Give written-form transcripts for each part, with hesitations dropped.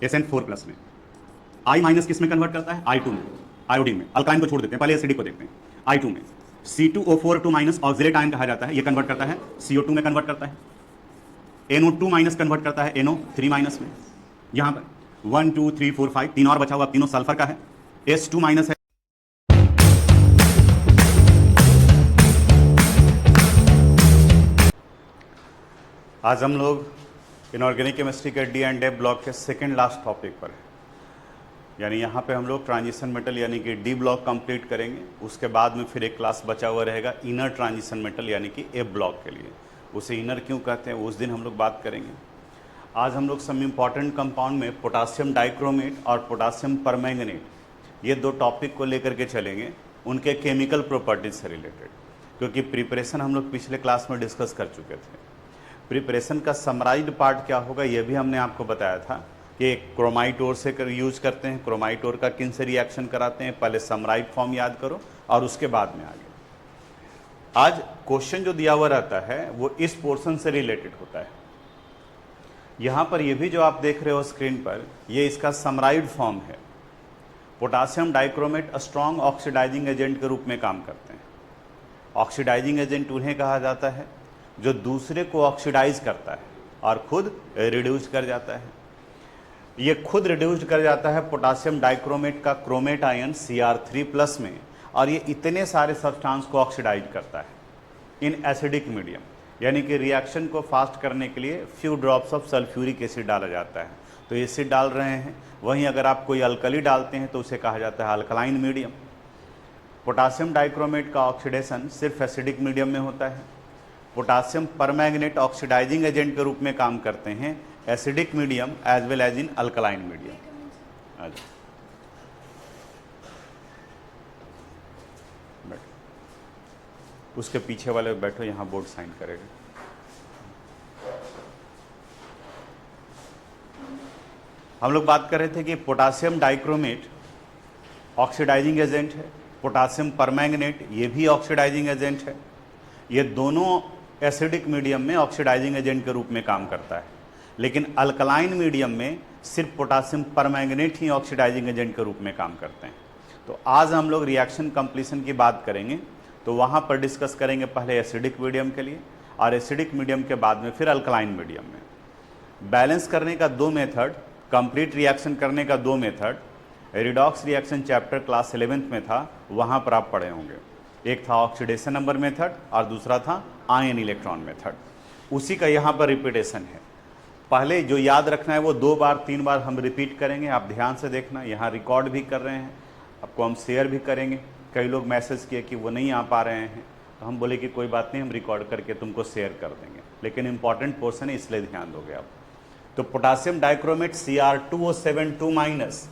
SN4 plus में। I minus किस में कन्वर्ट करता है? I2 में, आयोडीन में। अल्काइन को छोड़ देते हैं, पहले एसिडिक को देखते हैं। I2 में C2O4 माइनस ऑक्सिलेट आयन कहा जाता है, ये कन्वर्ट करता है CO2 में कन्वर्ट करता है। NO2 माइनस कन्वर्ट करता है NO3 माइनस में। यहां पर 1 2 3 4 5 तीन और बचा हुआ, तीनों सल्फर का है। S2 माइनस है। आज हम लोग इनऑर्गेनिक केमिस्ट्री के डी एंड एफ ब्लॉक के सेकेंड लास्ट टॉपिक पर है, यानी यहाँ पे हम लोग ट्रांजिशन मेटल यानी कि डी ब्लॉक कंप्लीट करेंगे। उसके बाद में फिर एक क्लास बचा हुआ रहेगा इनर ट्रांजिशन मेटल यानी कि एफ ब्लॉक के लिए। उसे इनर क्यों कहते हैं उस दिन हम लोग बात करेंगे। आज हम लोग सम इम्पॉर्टेंट कंपाउंड में पोटासियम डाइक्रोमेट और पोटासियम परमैंगनेट, ये दो टॉपिक को लेकर के चलेंगे, उनके केमिकल प्रॉपर्टीज से रिलेटेड, क्योंकि प्रिपरेशन हम लोग पिछले क्लास में डिस्कस कर चुके थे। प्रिपरेशन का समराइज्ड पार्ट क्या होगा ये भी हमने आपको बताया था कि क्रोमाइटोर से यूज करते हैं। क्रोमाइटोर का किन से रिएक्शन कराते हैं, पहले समराइज्ड फॉर्म याद करो और उसके बाद में आगे। आज क्वेश्चन जो दिया हुआ रहता है वो इस पोर्शन से रिलेटेड होता है। यहाँ पर ये भी जो आप देख रहे हो स्क्रीन पर, ये इसका समराइज्ड फॉर्म है। Potassium dichromate strong oxidising agent के रूप में काम करते हैं। ऑक्सीडाइजिंग एजेंट उन्हें कहा जाता है जो दूसरे को ऑक्सीडाइज करता है और खुद रिड्यूस कर जाता है। ये खुद रिड्यूस कर जाता है पोटासियम डाइक्रोमेट का क्रोमेट आयन Cr3 प्लस में, और ये इतने सारे सब्सटेंस को ऑक्सीडाइज करता है इन एसिडिक मीडियम, यानी कि रिएक्शन को फास्ट करने के लिए few drops of sulphuric acid डाला जाता है। तो एसिड डाल रहे हैं, वहीं अगर आप कोई अल्कली डालते हैं तो उसे कहा जाता है अल्कलाइन मीडियम। पोटासियम डाइक्रोमेट का ऑक्सीडेशन सिर्फ एसिडिक मीडियम में होता है। पोटासियम परमैंगनेट ऑक्सीडाइजिंग एजेंट के रूप में काम करते हैं acidic medium as well as in alkaline medium. बैठो, उसके पीछे वाले बैठो, यहाँ बोर्ड साइन करेगा। हम लोग बात कर रहे थे कि पोटासियम डाइक्रोमेट ऑक्सीडाइजिंग एजेंट है, पोटासियम परमैंगनेट ये भी ऑक्सीडाइजिंग एजेंट है। ये दोनों एसिडिक मीडियम में ऑक्सीडाइजिंग एजेंट के रूप में काम करता है, लेकिन अल्कलाइन मीडियम में सिर्फ पोटासियम परमैंगनेट ही ऑक्सीडाइजिंग एजेंट के रूप में काम करते हैं। तो आज हम लोग रिएक्शन कंप्लीशन की बात करेंगे, तो वहाँ पर डिस्कस करेंगे पहले एसिडिक मीडियम के लिए और एसिडिक मीडियम के बाद में फिर अल्कलाइन मीडियम में। बैलेंस करने का दो मेथड, कंप्लीट रिएक्शन करने का दो method redox reaction chapter class 11th में था, वहाँ पर आप पढ़े होंगे। एक था ऑक्सीडेशन नंबर मेथड और दूसरा था आयन इलेक्ट्रॉन मेथड। उसी का यहाँ पर रिपीटेशन है। पहले जो याद रखना है वो 2 बार 3 बार हम रिपीट करेंगे, आप ध्यान से देखना। यहाँ रिकॉर्ड भी कर रहे हैं, आपको हम शेयर भी करेंगे। कई लोग मैसेज किए कि वो नहीं आ पा रहे हैं, तो हम बोले कि कोई बात नहीं, हम रिकॉर्ड करके तुमको शेयर कर देंगे, लेकिन इंपॉर्टेंट पोर्शन है इसलिए ध्यान दोगे आप। तो पोटासियम डाइक्रोमेट Cr2O72 माइनस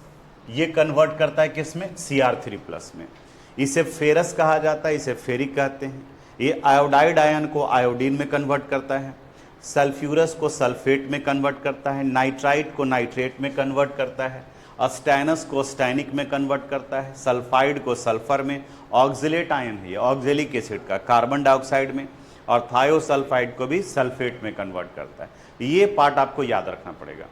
ये कन्वर्ट करता है किस में? Cr3 प्लस में। इसे फेरस कहा जाता है, इसे फेरिक कहते हैं। ये आयोडाइड आयन को आयोडीन में कन्वर्ट करता है, सल्फ्यूरस को सल्फेट में कन्वर्ट करता है, नाइट्राइट को नाइट्रेट में कन्वर्ट करता है, अस्टैनस को स्टैनिक में कन्वर्ट करता है, सल्फाइड को सल्फर में, ऑक्जिलेट आयन है ये ऑक्जेलिक एसिड का कार्बन डाइऑक्साइड में, और थायोसल्फाइड को भी सल्फेट में कन्वर्ट करता है। ये पार्ट आपको याद रखना पड़ेगा,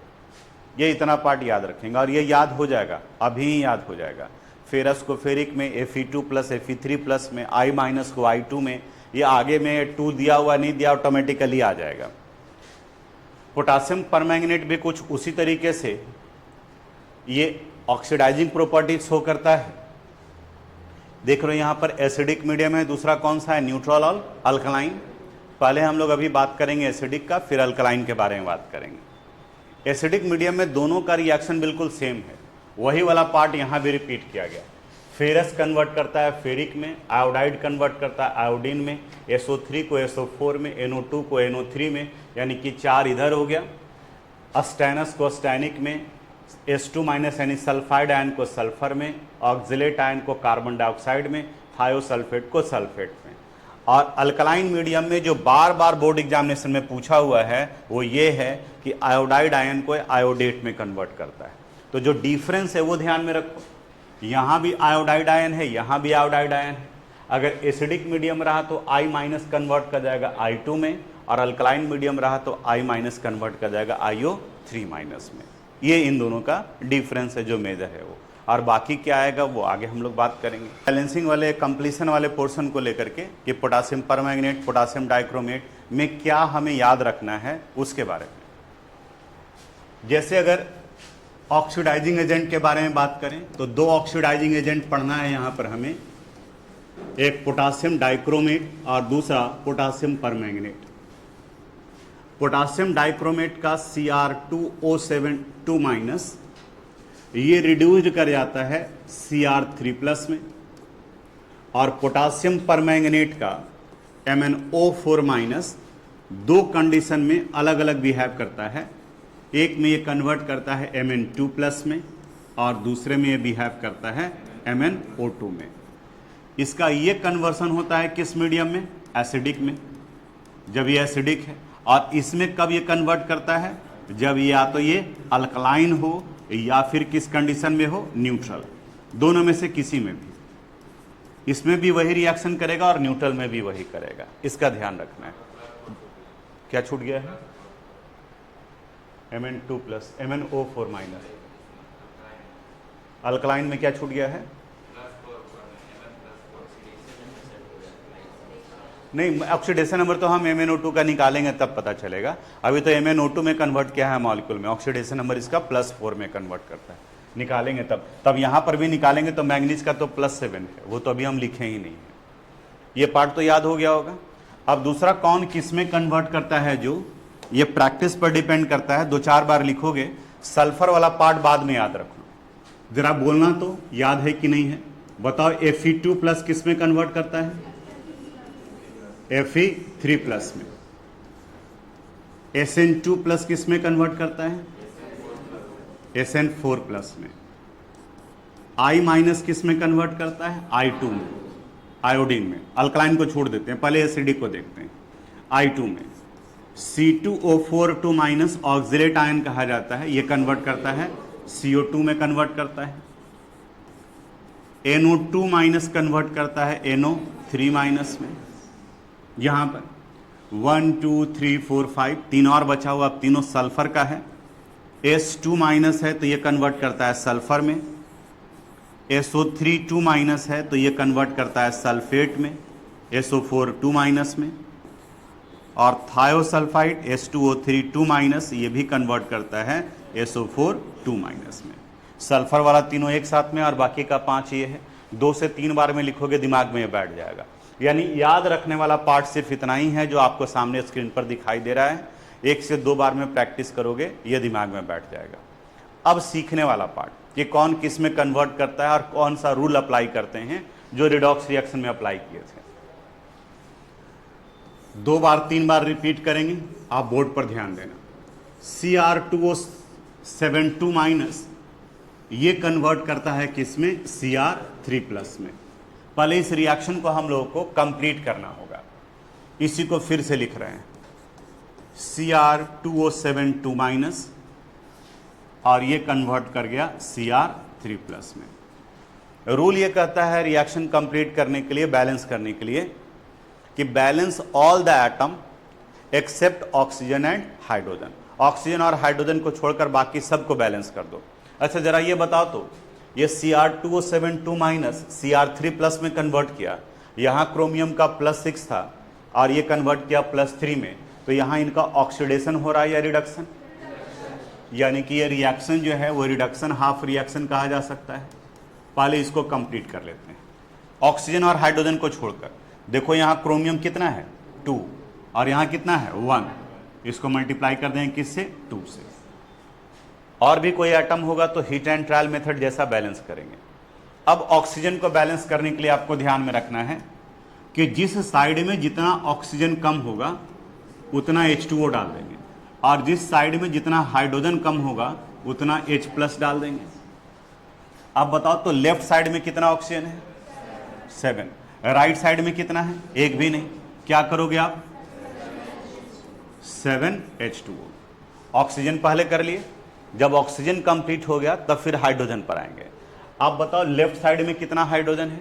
ये इतना पार्ट याद रखेंगे और ये याद हो जाएगा, अभी ही याद हो जाएगा। फेरस को फेरिक में, Fe2 प्लस Fe3 प्लस में, I माइनस को I2 में, ये आगे में 2 दिया हुआ नहीं दिया ऑटोमेटिकली आ जाएगा। पोटासियम परमैंगनेट भी कुछ उसी तरीके से ये ऑक्सीडाइजिंग प्रॉपर्टीज शो करता है। देख रहे हो यहाँ पर एसिडिक मीडियम है, दूसरा कौन सा है? न्यूट्रल और अल्कलाइन। पहले हम लोग अभी बात करेंगे एसिडिक का, फिर अल्कलाइन के बारे में बात करेंगे। एसिडिक मीडियम में दोनों का रिएक्शन बिल्कुल सेम है, वही वाला पार्ट यहाँ भी रिपीट किया गया। फेरस कन्वर्ट करता है फेरिक में, आयोडाइड कन्वर्ट करता है आयोडीन में, SO3 को SO4 में, NO2 को NO3 में, यानी कि 4 इधर हो गया। अस्टैनस को स्टैनिक में, S2 माइनस यानी सल्फाइड आयन को सल्फर में, ऑक्जिलेट आयन को कार्बन डाइऑक्साइड में, थायोसल्फेट को सल्फेट में। और अल्कलाइन मीडियम में जो बार बार बोर्ड एग्जामिनेशन में पूछा हुआ है वो ये है कि आयोडाइड आयन को आयोडेट में कन्वर्ट करता है। तो जो डिफरेंस है वो ध्यान में रखो, यहाँ भी आयोडाइड आयन है, यहाँ भी आयोडाइड आयन है। अगर एसिडिक मीडियम रहा तो I माइनस कन्वर्ट कर जाएगा I2 में, और अल्कलाइन मीडियम रहा तो I माइनस कन्वर्ट कर जाएगा IO3 माइनस में। ये इन दोनों का डिफरेंस है जो मेजर है वो, और बाकी क्या आएगा वो आगे हम लोग बात करेंगे। बैलेंसिंग वाले कंप्लीशन वाले पोर्शन को लेकर के कि पोटासियम परमैंगनेट, पोटासियम डाइक्रोमेट में क्या हमें याद रखना है उसके बारे में। जैसे अगर ऑक्सीडाइजिंग एजेंट के बारे में बात करें तो दो ऑक्सीडाइजिंग एजेंट पढ़ना है यहाँ पर हमें, एक पोटासियम डाइक्रोमेट और दूसरा पोटासियम परमैंगनेट। पोटासियम डाइक्रोमेट का Cr2O7 ये रिड्यूस्ड कर जाता है Cr3 में, और पोटासियम परमैंगनेट का MnO4- दो कंडीशन में अलग अलग बिहेव करता है। एक में ये कन्वर्ट करता है Mn2+ में और दूसरे में ये बिहेव करता है MnO2 में। इसका ये कन्वर्सन होता है किस मीडियम में? एसिडिक में, जब ये एसिडिक है। और इसमें कब ये कन्वर्ट करता है? जब या तो ये अल्कलाइन हो या फिर किस कंडीशन में हो? न्यूट्रल। दोनों में से किसी में भी। इसमें भी वही रिएक्शन करेगा और न्यूट्रल में भी वही करेगा, इसका ध्यान रखना है। क्या छूट गया है? Mn2+, MnO4-। अल्कलाइन में क्या छूट गया है? नहीं, ऑक्सीडेशन नंबर तो हम MnO2 का निकालेंगे तब पता चलेगा। अभी तो MnO2 में कन्वर्ट किया है मॉलिक्यूल में, ऑक्सीडेशन नंबर इसका +4 में कन्वर्ट करता है, निकालेंगे तब यहाँ पर भी निकालेंगे तो मैंगनीज का तो +7 है, वो तो अभी हम लिखे ही नहीं है। ये पार्ट तो याद हो गया होगा। अब दूसरा कौन किस में कन्वर्ट करता है, जो ये प्रैक्टिस पर डिपेंड करता है। 2-4 बार लिखोगे, सल्फर वाला पार्ट बाद में याद रखो। जरा बोलना तो याद है कि नहीं है, बताओ। Fe2+ किस में कन्वर्ट करता है? Fe3+ में। Sn2+ किस में कन्वर्ट करता है? Sn4+ में। I- किस में कन्वर्ट करता है? I2 में, आयोडीन में। अल्कलाइन को छोड़ देते हैं, पहले एसिडिक को देखते हैं। I2 में C2O4 ऑक्सिलेट आयन कहा जाता है, ये कन्वर्ट करता है CO2 में, कन्वर्ट करता है। NO2- कन्वर्ट करता है NO3- में। यहां पर 1 2 3 4 5 तीन और बचा हुआ, अब तीनों सल्फर का है। S2- है तो ये कन्वर्ट करता है सल्फर में। SO3 है तो ये कन्वर्ट करता है सल्फेट में, SO4 में। और थायोसल्फाइड H2O3 ये भी कन्वर्ट करता है SO4 में। सल्फर वाला तीनों एक साथ में, और बाकी का 5 ये है। 2 से 3 बार में लिखोगे दिमाग में ये बैठ जाएगा। यानी याद रखने वाला पार्ट सिर्फ इतना ही है जो आपको सामने स्क्रीन पर दिखाई दे रहा है। 1 से 2 बार में प्रैक्टिस करोगे ये दिमाग में बैठ जाएगा। अब सीखने वाला पार्ट कि कौन किस में कन्वर्ट करता है और कौन सा रूल अप्लाई करते हैं जो रिडॉक्स रिएक्शन में अप्लाई किए थे। 2 बार 3 बार रिपीट करेंगे, आप बोर्ड पर ध्यान देना। Cr2O7 ये कन्वर्ट करता है किसमें? Cr3+ में। पहले इस रिएक्शन को हम लोगों को कंप्लीट करना होगा, इसी को फिर से लिख रहे हैं। Cr2O7 और ये कन्वर्ट कर गया Cr3+ में। रूल ये कहता है रिएक्शन कंप्लीट करने के लिए, बैलेंस करने के लिए, कि balance all the atom except oxygen and hydrogen. Oxygen और हाइड्रोजन को छोड़कर बाकी सबको बैलेंस कर दो। अच्छा जरा ये बताओ तो, ये Cr2O7 Cr3+ में कन्वर्ट किया, यहाँ क्रोमियम का +6 था और ये कन्वर्ट किया +3 में, तो यहाँ इनका ऑक्सीडेशन हो रहा है या रिडक्शन? यानी कि ये रिएक्शन जो है वो रिडक्शन हाफ रिएक्शन कहा जा सकता है। पहले इसको कंप्लीट कर लेते हैं ऑक्सीजन और हाइड्रोजन को छोड़कर। देखो यहाँ क्रोमियम कितना है? 2, और यहाँ कितना है? 1। इसको मल्टीप्लाई कर दें किससे? 2 से। और भी कोई एटम होगा तो हीट एंड ट्रायल मेथड जैसा बैलेंस करेंगे। अब ऑक्सीजन को बैलेंस करने के लिए आपको ध्यान में रखना है कि जिस साइड में जितना ऑक्सीजन कम होगा उतना H2O डाल देंगे, और जिस साइड में जितना हाइड्रोजन कम होगा उतना H+ डाल देंगे। अब बताओ तो लेफ्ट साइड में कितना ऑक्सीजन है? 7। राइट साइड में कितना है? एक भी नहीं। क्या करोगे आप? 7H2O। ऑक्सीजन पहले कर लिए, जब ऑक्सीजन कंप्लीट हो गया तब फिर हाइड्रोजन पर आएंगे। आप बताओ लेफ्ट साइड में कितना हाइड्रोजन है?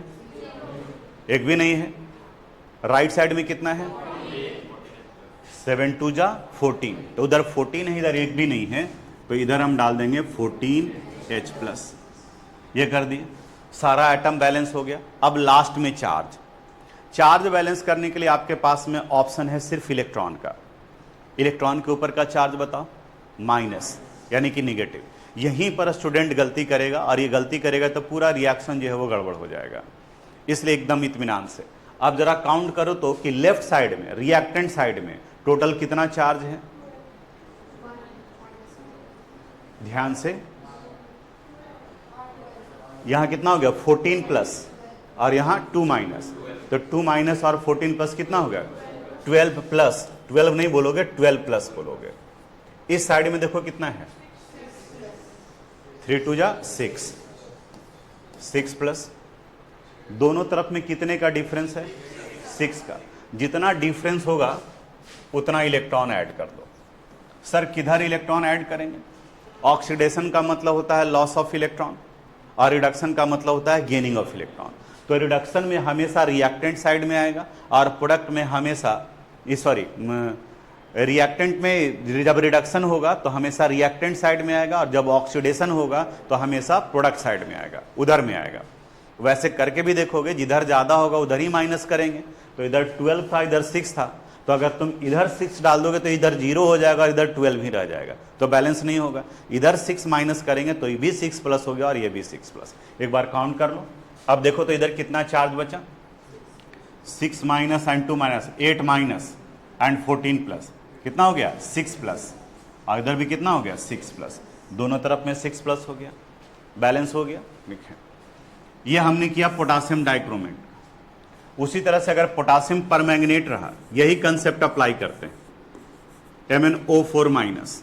एक भी नहीं है। राइट साइड में कितना है? 7 2 जा 14, तो उधर 14 है, इधर एक भी नहीं है, तो इधर हम डाल देंगे 14H+। ये कर दिए, सारा एटम बैलेंस हो गया। अब लास्ट में चार्ज बैलेंस करने के लिए आपके पास में ऑप्शन है सिर्फ इलेक्ट्रॉन का। इलेक्ट्रॉन के ऊपर का चार्ज बताओ, माइनस यानी कि निगेटिव। यहीं पर स्टूडेंट गलती करेगा, और ये गलती करेगा तो पूरा रिएक्शन जो है वो गड़बड़ हो जाएगा। इसलिए एकदम इत्मीनान से आप जरा काउंट करो तो कि लेफ्ट साइड में, रिएक्टेंट साइड में टोटल कितना चार्ज है। ध्यान से, यहां कितना हो गया 14+ और यहां 2-, तो 2- और 14+ कितना हो गया 12+। 12 नहीं बोलोगे, 12+ बोलोगे। इस साइड में देखो कितना है, 3 × 2 = 6, 6+। दोनों तरफ में कितने का डिफरेंस है, 6 का। जितना डिफरेंस होगा उतना इलेक्ट्रॉन ऐड कर दो। सर किधर इलेक्ट्रॉन ऐड करेंगे? ऑक्सीडेशन का मतलब होता है लॉस ऑफ इलेक्ट्रॉन, और रिडक्शन का मतलब होता है गेनिंग ऑफ इलेक्ट्रॉन। तो रिडक्शन में हमेशा रिएक्टेंट साइड में आएगा, और प्रोडक्ट में हमेशा, रिएक्टेंट में जब रिडक्शन होगा तो हमेशा रिएक्टेंट साइड में आएगा, और जब ऑक्सीडेशन होगा तो हमेशा प्रोडक्ट साइड में आएगा, उधर में आएगा। वैसे करके भी देखोगे, जिधर ज़्यादा होगा उधर ही माइनस करेंगे। तो इधर 12 था, इधर 6 था, तो अगर तुम इधर 6 डाल दोगे तो इधर 0 हो जाएगा और इधर 12 ही रह जाएगा, तो बैलेंस नहीं होगा। इधर 6 माइनस करेंगे तो ये भी 6+ हो गया और ये भी 6+। एक बार काउंट कर लो। अब देखो तो इधर कितना चार्ज बचा, 6- and 2-, 8- and 14+, कितना हो गया 6+, और इधर भी कितना हो गया 6+। दोनों तरफ में 6+ हो गया, बैलेंस हो गया। देखिए ये हमने किया पोटासियम डाइक्रोमेट। उसी तरह से अगर पोटासियम परमैंगनेट रहा, यही कंसेप्ट अप्लाई करते हैं, MnO4-,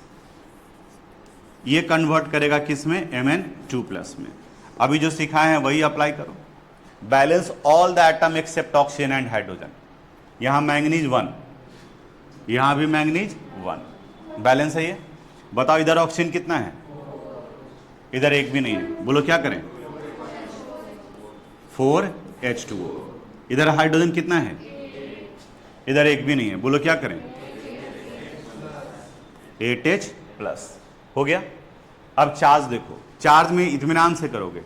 ये कन्वर्ट करेगा किस में, Mn2+ में। अभी जो सिखाए हैं वही अप्लाई करो। Balance all the atom except oxygen and hydrogen. यहां मैंगनीज 1, यहां भी मैंगनीज 1, बैलेंस है ये। बताओ इधर ऑक्सीजन कितना है, इधर एक भी नहीं है, बोलो क्या करें, 4H2O। इधर हाइड्रोजन कितना है, इधर एक भी नहीं है, बोलो क्या करें, 8H+। हो गया। अब चार्ज देखो, चार्ज में इत्मीनान से करोगे,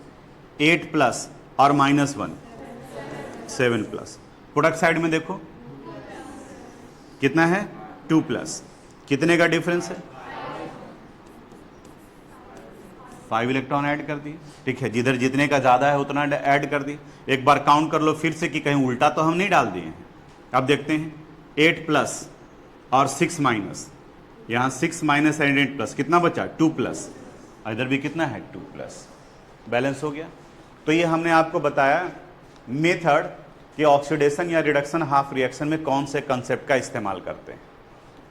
8+ और -1 7+। प्रोडक्ट साइड में देखो कितना है, 2+, कितने का डिफरेंस है, 5 इलेक्ट्रॉन ऐड कर दिए। ठीक है, जिधर जितने का ज्यादा है उतना ऐड कर दिए। एक बार काउंट कर लो फिर से कि कहीं उल्टा तो हम नहीं डाल दिए हैं। अब देखते हैं, 8+ और 6-, यहां 6- and 8+, कितना बचा 2+, इधर भी कितना है 2+, बैलेंस हो गया। तो ये हमने आपको बताया मेथड कि ऑक्सीडेशन या रिडक्शन हाफ रिएक्शन में कौन से कंसेप्ट का इस्तेमाल करते हैं।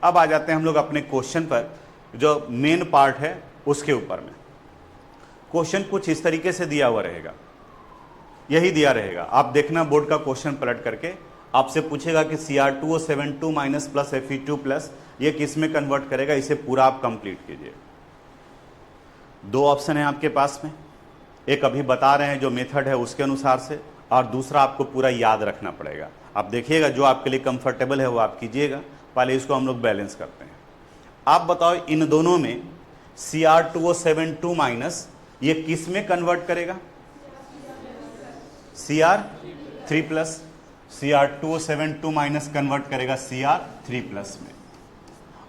अब आ जाते हैं हम लोग अपने क्वेश्चन पर, जो मेन पार्ट है उसके ऊपर में। क्वेश्चन कुछ इस तरीके से दिया हुआ रहेगा, यही दिया रहेगा। आप देखना बोर्ड का क्वेश्चन पलट करके, आपसे पूछेगा कि Cr2O72- प्लस Fe2+, ये किस में कन्वर्ट करेगा, इसे पूरा आप कंप्लीट कीजिए। 2 ऑप्शन है आपके पास में, एक अभी बता रहे हैं जो मेथड है उसके अनुसार से, और दूसरा आपको पूरा याद रखना पड़ेगा। आप देखिएगा जो आपके लिए कंफर्टेबल है वो आप कीजिएगा। पहले इसको हम लोग बैलेंस करते हैं। आप बताओ इन दोनों में Cr2O72- ये किस में कन्वर्ट करेगा, Cr3+। Cr2O72- कन्वर्ट करेगा Cr3+ में।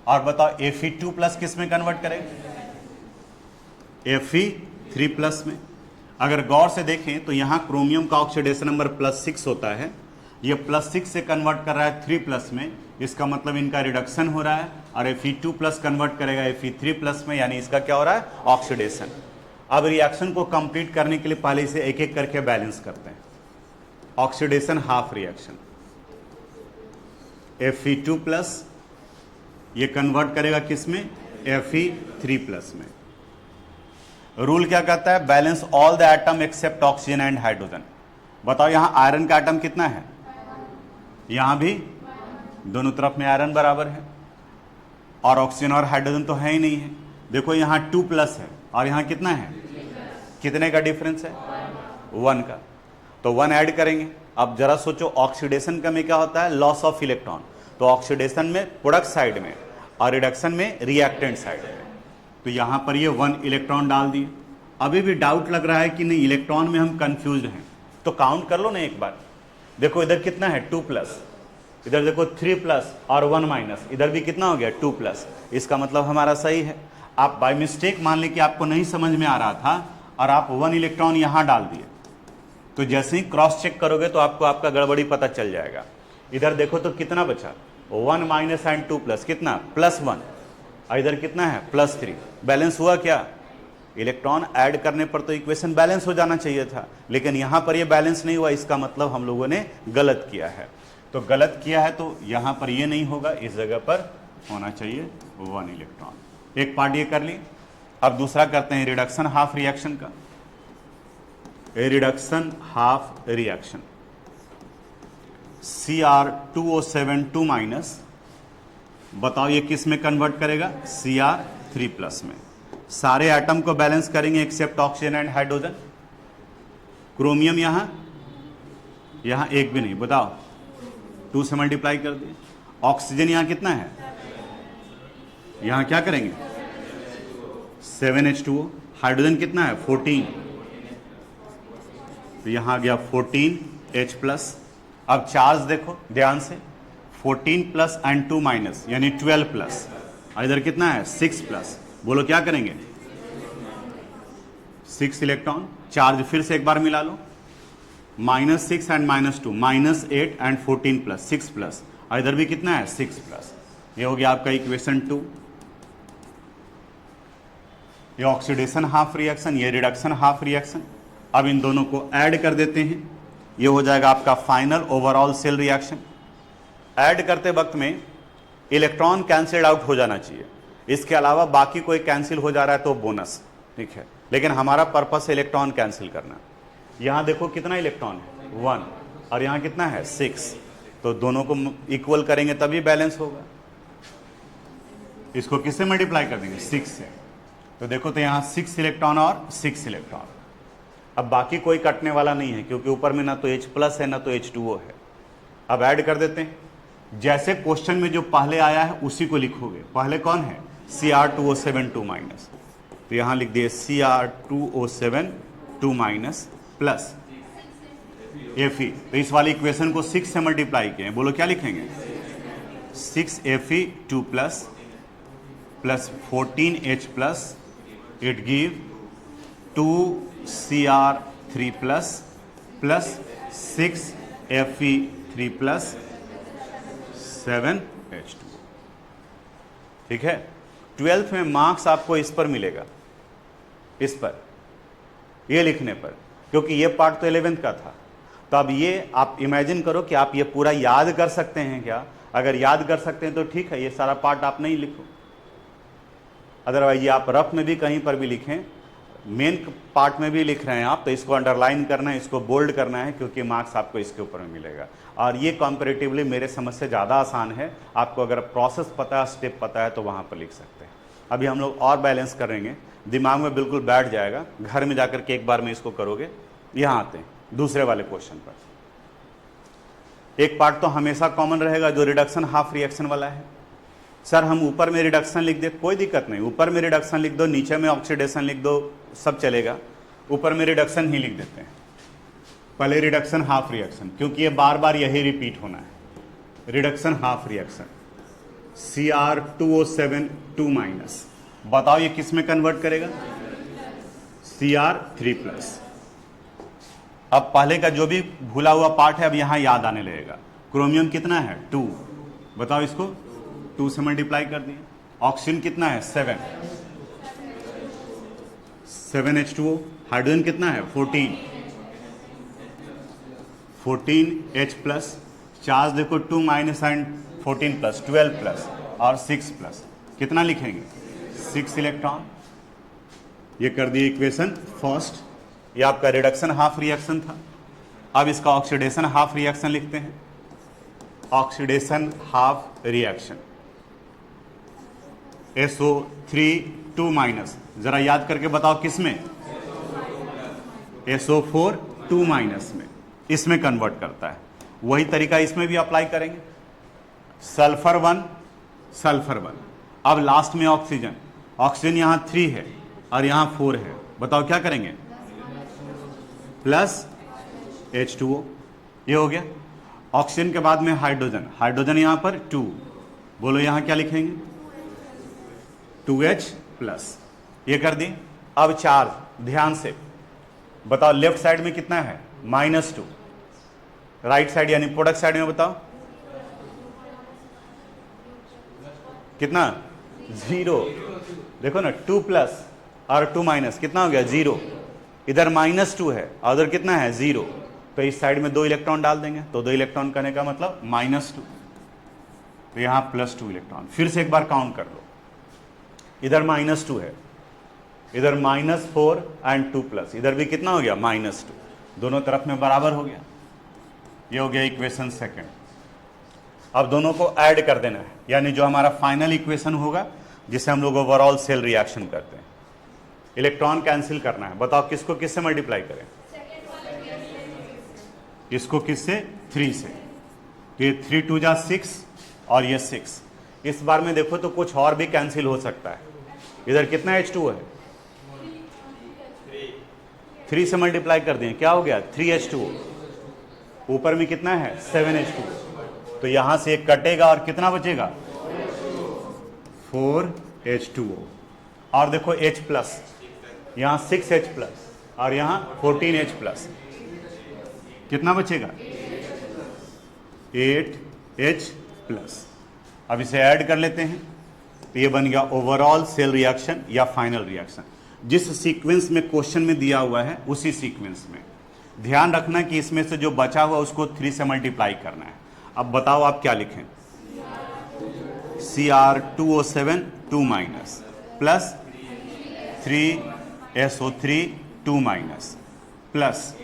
और बताओ Fe2+ किस में कन्वर्ट करेगा, Fe3+ में। अगर गौर से देखें तो यहां क्रोमियम का ऑक्सीडेशन नंबर +6 होता है, ये +6 से कन्वर्ट कर रहा है 3+ में, इसका मतलब इनका रिडक्शन हो रहा है। और Fe2+ कन्वर्ट करेगा Fe3+ में, यानी इसका क्या हो रहा है, ऑक्सीडेशन। अब रिएक्शन को कंप्लीट करने के लिए पहले इसे एक एक करके बैलेंस करते हैं। ऑक्सीडेशन हाफ रिएक्शन, Fe2+ ये कन्वर्ट करेगा किस में, Fe3+ में। रूल क्या कहता है, balance all the atom except oxygen and hydrogen. बताओ यहां आयरन का एटम कितना है, यहां भी दोनों तरफ में आयरन बराबर है, और ऑक्सीजन और हाइड्रोजन तो है ही नहीं है। देखो यहां 2+ है और यहां कितना है, कितने का डिफरेंस है, 1 का, तो 1 ऐड करेंगे। अब जरा सोचो ऑक्सीडेशन का में क्या होता है, लॉस ऑफ इलेक्ट्रॉन। तो ऑक्सीडेशन में प्रोडक्ट साइड में और रिडक्शन में रिएक्टेंट साइड में। तो यहां पर ये 1 इलेक्ट्रॉन डाल दिए। अभी भी डाउट लग रहा है कि नहीं इलेक्ट्रॉन में हम कंफ्यूज हैं, तो काउंट कर लो ना एक बार। देखो इधर कितना है 2+, इधर देखो 3+ और 1-, इधर भी कितना हो गया 2+। इसका मतलब हमारा सही है। आप बाय मिस्टेक मान लें कि आपको नहीं समझ में आ रहा था और आप 1 इलेक्ट्रॉन यहां डाल दिए, तो जैसे ही क्रॉस चेक करोगे तो आपको आपका गड़बड़ी पता चल जाएगा। इधर देखो तो कितना बचा 1- एंड 2+, कितना +1, और इधर कितना है +3। बैलेंस हुआ क्या? इलेक्ट्रॉन ऐड करने पर तो इक्वेशन बैलेंस हो जाना चाहिए था, लेकिन यहां पर ये बैलेंस नहीं हुआ। इसका मतलब हम लोगों ने गलत किया है। तो गलत किया है तो यहां पर ये नहीं होगा, इस जगह पर होना चाहिए 1 इलेक्ट्रॉन। एक पार्ट ये कर लिए। अब दूसरा करते हैं रिडक्शन हाफ रिएक्शन का। रिडक्शन हाफ रिएक्शन Cr2O7 2-, बताओ ये किस में कन्वर्ट करेगा? Cr3+ में। सारे एटम को बैलेंस करेंगे except oxygen and hydrogen. Chromium यहां एक भी नहीं, बताओ 2 से मल्टीप्लाई कर दिए। ऑक्सीजन यहां कितना है? यहां क्या करेंगे 7H2O। हाइड्रोजन कितना है 14, तो यहां आ गया 14H+। अब चार्ज देखो ध्यान से, 14+ एंड 2- यानी 12+, और इधर कितना है 6+। बोलो क्या करेंगे 6 इलेक्ट्रॉन। चार्ज फिर से एक बार मिला लो, -6 एंड -2, -8 एंड 14+, 6+, और इधर भी कितना है 6+। ये हो गया आपका इक्वेशन 2। ये ऑक्सीडेशन हाफ रिएक्शन, ये रिडक्शन हाफ रिएक्शन। अब इन दोनों को ऐड कर देते हैं, ये हो जाएगा आपका final overall cell reaction. Add करते वक्त में इलेक्ट्रॉन कैंसिल आउट हो जाना चाहिए, इसके अलावा बाकी कोई कैंसिल हो जा रहा है तो बोनस, ठीक है। लेकिन हमारा पर्पस इलेक्ट्रॉन कैंसिल करना। यहां देखो कितना इलेक्ट्रॉन है 1, और यहां कितना है 6, तो दोनों को इक्वल करेंगे तभी बैलेंस होगा। इसको किससे मल्टीप्लाई कर देंगे 6 से, तो देखो तो यहां 6 इलेक्ट्रॉन और 6 इलेक्ट्रॉन। अब बाकी कोई कटने वाला नहीं है क्योंकि ऊपर में ना तो H+ है ना तो H2O है। अब ऐड कर देते हैं, जैसे क्वेश्चन में जो पहले आया है उसी को लिखोगे। पहले कौन है Cr2O7 2-, तो यहां लिख दिए Cr2O7 2- प्लस Fe। तो इस वाली इक्वेशन को 6 से मल्टीप्लाई किए, बोलो क्या लिखेंगे 6Fe2+ plus 14H+, it give 2Cr3+ plus 6Fe3+ 7H2। ठीक है। 12th में मार्क्स आपको इस पर मिलेगा, इस पर, ये लिखने पर, क्योंकि ये पार्ट तो 11th का था। तो अब ये आप इमेजिन करो कि आप ये पूरा याद कर सकते हैं क्या? अगर याद कर सकते हैं तो ठीक है, ये सारा पार्ट आप नहीं लिखो। अदरवाइज ये आप रफ में भी कहीं पर भी लिखें, मेन पार्ट में भी लिख रहे हैं आप, तो इसको अंडरलाइन करना है, इसको बोल्ड करना है, क्योंकि मार्क्स आपको इसके ऊपर में मिलेगा। और ये कंपैरेटिवली मेरे समझ से ज़्यादा आसान है। आपको अगर प्रोसेस पता है, स्टेप पता है, तो वहाँ पर लिख सकते हैं। अभी हम लोग और बैलेंस करेंगे, दिमाग में बिल्कुल बैठ जाएगा। घर में जाकर के एक बार में इसको करोगे। यहाँ आते हैं दूसरे वाले क्वेश्चन पर। एक पार्ट तो हमेशा कॉमन रहेगा जो रिडक्शन हाफ रिएक्शन वाला है। सर हम ऊपर में रिडक्शन लिख दे, कोई दिक्कत नहीं, ऊपर में रिडक्शन लिख दो, नीचे में ऑक्सीडेशन लिख दो, सब चलेगा। ऊपर में रिडक्शन ही लिख देते हैं, पहले रिडक्शन हाफ रिएक्शन, क्योंकि ये बार बार यही रिपीट होना है। रिडक्शन हाफ रिएक्शन Cr2O7 2-, बताओ ये किस में कन्वर्ट करेगा Cr3+। अब पहले का जो भी भूला हुआ पार्ट है अब यहां याद आने लगेगा। क्रोमियम कितना है 2, बताओ इसको 2 से मल्टीप्लाई कर दिए। ऑक्सीजन कितना है 7H2O। हाइड्रोजन कितना है 14H+। चार्ज देखो 2- एंड 14+, 12+ और 6+, कितना लिखेंगे 6 इलेक्ट्रॉन। ये कर दिए इक्वेशन फर्स्ट। ये आपका रिडक्शन हाफ रिएक्शन था। अब इसका ऑक्सीडेशन हाफ रिएक्शन लिखते हैं। ऑक्सीडेशन हाफ रिएक्शन SO3 2-, जरा याद करके बताओ किसमें SO4 2- में, इसमें कन्वर्ट करता है। वही तरीका इसमें भी अप्लाई करेंगे। Sulphur 1 sulphur 1। अब लास्ट में ऑक्सीजन, ऑक्सीजन यहां 3 है और यहां 4 है, बताओ क्या करेंगे? प्लस H2O, ये हो गया। ऑक्सीजन के बाद में हाइड्रोजन, हाइड्रोजन यहां पर 2, बोलो यहां क्या लिखेंगे? 2H प्लस, ये कर दिए। अब चार्ज ध्यान से बताओ, लेफ्ट साइड में कितना है? -2, राइट साइड यानी प्रोडक्ट साइड में बताओ कितना? 0। देखो ना, 2 प्लस और 2 माइनस कितना हो गया? 0। इधर -2 है और उधर कितना है? 0। तो इस साइड में 2 इलेक्ट्रॉन डाल देंगे, तो 2 इलेक्ट्रॉन करने का मतलब -2, तो यहां +2 इलेक्ट्रॉन। फिर से एक बार काउंट कर लो, इधर -2 है, इधर -4 एंड 2 प्लस, इधर भी कितना हो गया? -2, दोनों तरफ में बराबर हो गया। ये हो गया इक्वेशन सेकंड। अब दोनों को ऐड कर देना है, यानी जो हमारा फाइनल इक्वेशन होगा जिसे हम लोग ओवरऑल सेल रिएक्शन करते हैं। इलेक्ट्रॉन कैंसिल करना है, बताओ किसको किससे मल्टीप्लाई करें? इसको किससे? 3 से। तो ये 3 2 जा 6 और ये 6। इस बार में देखो तो कुछ और भी कैंसिल हो सकता है। इधर कितना H2 है? 3 से मल्टीप्लाई कर दें, क्या हो गया? 3H2O। ऊपर में कितना है? 7H2O। तो यहां से एक कटेगा और कितना बचेगा? 4H2O। और देखो H प्लस, यहां 6H प्लस और यहां 14H प्लस, कितना बचेगा? 8H plus. अब इसे ऐड कर लेते हैं, तो ये बन गया ओवरऑल सेल रिएक्शन या फाइनल रिएक्शन। जिस सीक्वेंस में क्वेश्चन में दिया हुआ है उसी सीक्वेंस में। ध्यान रखना कि इसमें से जो बचा हुआ उसको 3 से मल्टीप्लाई करना है। अब बताओ आप क्या लिखें? Cr2O7 2 minus plus 3SO3 2 minus plus